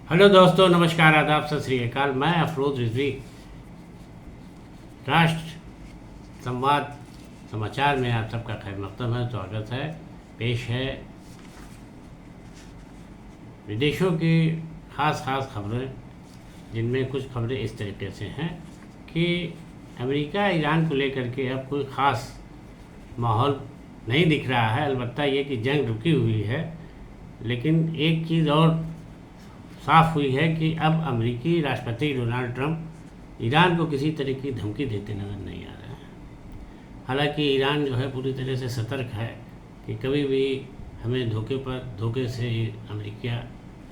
Hello दोस्तों, नमस्कार, आदाब, सत श्री अकाल। मैं अफरोज रिजवी राष्ट्र संवाद समाचार में आप सबका खैर मकदम है, स्वागत है। पेश है विदेशों की ख़ास खबरें, जिनमें कुछ खबरें इस तरीके से हैं कि अमेरिका ईरान को लेकर के अब कोई ख़ास माहौल नहीं दिख रहा है। अलबत्ता ये कि जंग रुकी हुई है, लेकिन एक चीज़ और साफ हुई है कि अब अमेरिकी राष्ट्रपति डोनाल्ड ट्रंप ईरान को किसी तरह की धमकी देते नजर नहीं आ रहे हैं। हालांकि ईरान जो है पूरी तरह से सतर्क है कि कभी भी हमें धोखे से अमेरिका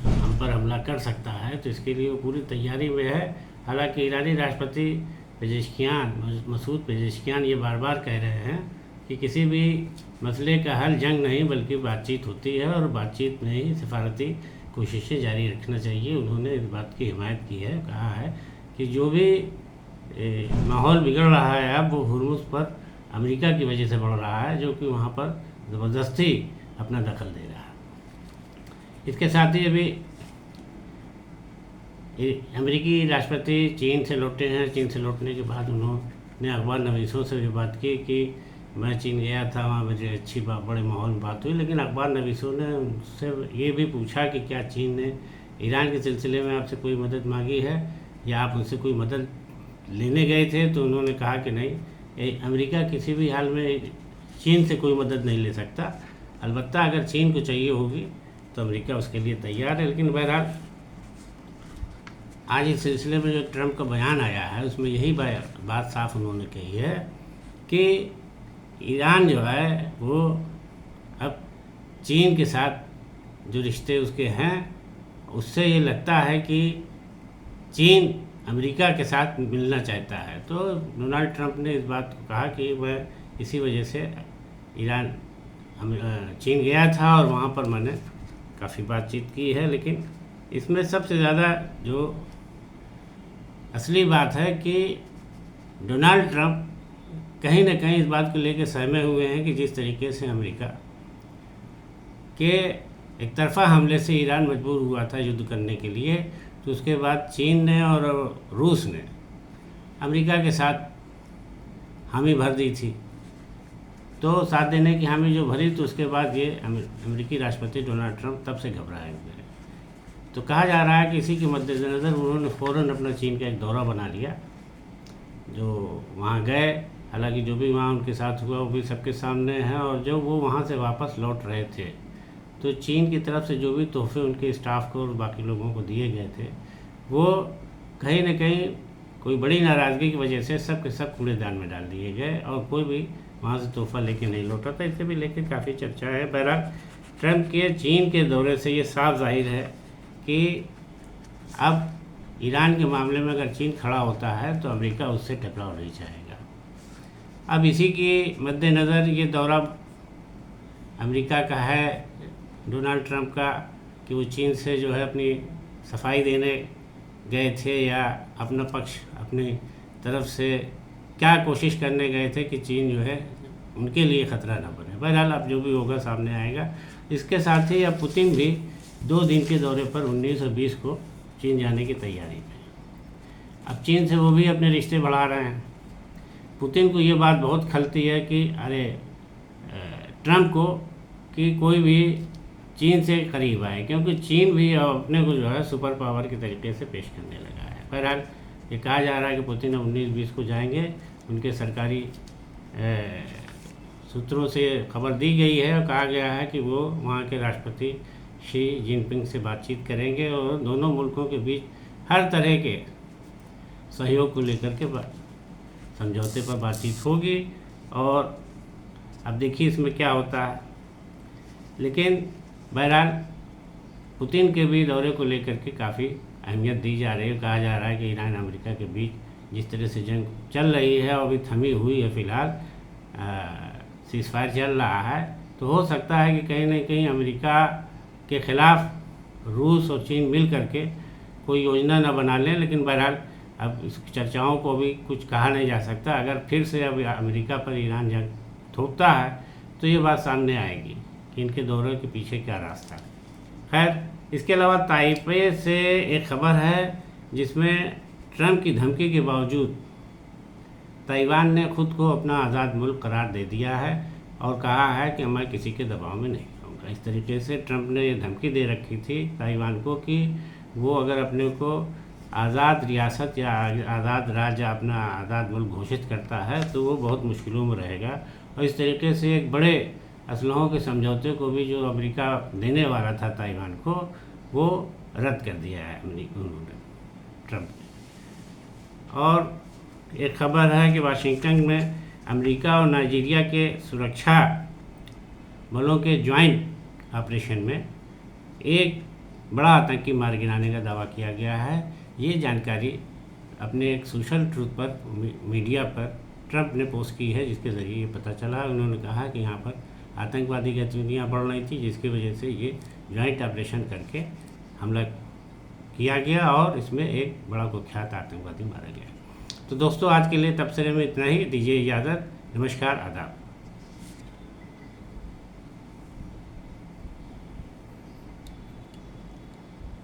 हम पर हमला कर सकता है, तो इसके लिए वो पूरी तैयारी में है। हालांकि ईरानी राष्ट्रपति मसूद पेजेश्कियान ये बार बार कह रहे हैं कि किसी भी मसले का हल जंग नहीं बल्कि बातचीत होती है, और बातचीत में ही सिफारती कोशिशें जारी रखना चाहिए। उन्होंने इस बात की हिमायत की है, कहा है कि जो भी माहौल बिगड़ रहा है अब वो हुर्मुज़ पर अमेरिका की वजह से बढ़ रहा है, जो कि वहाँ पर ज़बरदस्ती अपना दखल दे रहा है। इसके साथ ही अभी अमेरिकी राष्ट्रपति चीन से लौटे हैं। चीन से लौटने के बाद उन्होंने अखबार नवीसों से भी बात की कि मैं चीन गया था, वहाँ मुझे अच्छी बड़े माहौल में बात हुई। लेकिन अखबार नवीसों ने उनसे ये भी पूछा कि क्या चीन ने ईरान के सिलसिले में आपसे कोई मदद मांगी है या आप उनसे कोई मदद लेने गए थे, तो उन्होंने कहा कि नहीं, अमेरिका किसी भी हाल में चीन से कोई मदद नहीं ले सकता। अलबत्ता अगर चीन को चाहिए होगी तो अमेरिका उसके लिए तैयार है। लेकिन बहरहाल आज इस सिलसिले में जो ट्रंप का बयान आया है उसमें यही बात साफ उन्होंने कही है कि ईरान जो है वो अब चीन के साथ जो रिश्ते उसके हैं उससे ये लगता है कि चीन अमेरिका के साथ मिलना चाहता है। तो डोनाल्ड ट्रंप ने इस बात को कहा कि वह इसी वजह से चीन गया था और वहाँ पर मैंने काफ़ी बातचीत की है। लेकिन इसमें सबसे ज़्यादा जो असली बात है कि डोनाल्ड ट्रंप कहीं ना कहीं इस बात को लेकर सहमे हुए हैं कि जिस तरीके से अमेरिका के एक तरफा हमले से ईरान मजबूर हुआ था युद्ध करने के लिए, तो उसके बाद चीन ने और रूस ने अमेरिका के साथ हामी भर दी थी। तो साथ देने की हामी जो भरी, तो उसके बाद ये अमेरिकी राष्ट्रपति डोनाल्ड ट्रंप तब से घबराए हुए हैं। तो कहा जा रहा है कि इसी के मद्देनज़र उन्होंने फ़ौरन अपना चीन का एक दौरा बना लिया, जो वहाँ गए। हालांकि जो भी वहाँ उनके साथ हुआ वो भी सबके सामने है। और जब वो वहाँ से वापस लौट रहे थे तो चीन की तरफ से जो भी तोहफे उनके स्टाफ को और बाकी लोगों को दिए गए थे, वो कहीं ना कहीं कोई बड़ी नाराज़गी की वजह से सब के सब कूड़ेदान में डाल दिए गए और कोई भी वहाँ से तोहफा लेके नहीं लौटा था। इसे भी लेकर काफ़ी चर्चा है। बहरहाल ट्रंप के चीन के दौरे से ये साफ जाहिर है कि अब ईरान के मामले में अगर चीन खड़ा होता है तो अमेरिका उससे टकराव नहीं चाहेगा। अब इसी के मद्देनज़र ये दौरा अमेरिका का है, डोनाल्ड ट्रंप का, कि वो चीन से जो है अपनी सफाई देने गए थे या अपना पक्ष अपनी तरफ से क्या कोशिश करने गए थे कि चीन जो है उनके लिए ख़तरा ना बने। बहरहाल अब जो भी होगा सामने आएगा। इसके साथ ही अब पुतिन भी 2 दिन के दौरे पर 19 और 20 को चीन जाने की तैयारी में। अब चीन से वो भी अपने रिश्ते बढ़ा रहे हैं। पुतिन को ये बात बहुत खलती है कि अरे ट्रंप को कि कोई भी चीन से करीब आए, क्योंकि चीन भी अपने को जो है सुपर पावर के तरीके से पेश करने लगा है। बहरहाल ये कहा जा रहा है कि पुतिन 19-20 को जाएंगे। उनके सरकारी सूत्रों से खबर दी गई है और कहा गया है कि वो वहाँ के राष्ट्रपति शी जिनपिंग से बातचीत करेंगे और दोनों मुल्कों के बीच हर तरह के सहयोग को लेकर के समझौते पर बातचीत होगी। और अब देखिए इसमें क्या होता है। लेकिन बहरहाल पुतिन के भी दौरे को लेकर के काफ़ी अहमियत दी जा रही है। कहा जा रहा है कि ईरान अमेरिका के बीच जिस तरह से जंग चल रही है और अभी थमी हुई है, फ़िलहाल सीज़फायर चल रहा है, तो हो सकता है कि कहीं ना कहीं अमेरिका के ख़िलाफ़ रूस और चीन मिल करके कोई योजना न बना लें। लेकिन बहरहाल अब इस चर्चाओं को भी कुछ कहा नहीं जा सकता। अगर फिर से अब अमेरिका पर ईरान जंग थोपता है तो ये बात सामने आएगी कि इनके दौरे के पीछे क्या रास्ता है। खैर, इसके अलावा ताइपे से एक खबर है जिसमें ट्रंप की धमकी के बावजूद ताइवान ने खुद को अपना आज़ाद मुल्क करार दे दिया है और कहा है कि मैं किसी के दबाव में नहीं आऊँगा। इस तरीके से ट्रंप ने ये धमकी दे रखी थी ताइवान को कि वो अगर अपने को आज़ाद रियासत या आज़ाद राज्य, अपना आज़ाद मुल्क घोषित करता है तो वो बहुत मुश्किलों में रहेगा। और इस तरीके से एक बड़े असलहों के समझौते को भी जो अमेरिका देने वाला था ताइवान को, वो रद्द कर दिया है उन्होंने, ट्रंप ने। और एक खबर है कि वाशिंगटन में अमेरिका और नाइजीरिया के सुरक्षा बलों के ज्वाइंट ऑपरेशन में एक बड़ा आतंकी मार गिराने का दावा किया गया है। ये जानकारी अपने एक सोशल ट्रूथ पर, मीडिया पर ट्रंप ने पोस्ट की है, जिसके ज़रिए ये पता चला। उन्होंने कहा कि यहाँ पर आतंकवादी गतिविधियाँ बढ़ रही थी, जिसकी वजह से ये ज्वाइंट ऑपरेशन करके हमला किया गया और इसमें एक बड़ा कुख्यात आतंकवादी मारा गया। तो दोस्तों, आज के लिए तबसरे में इतना ही। दीजिए इजाज़त। नमस्कार, आदाब।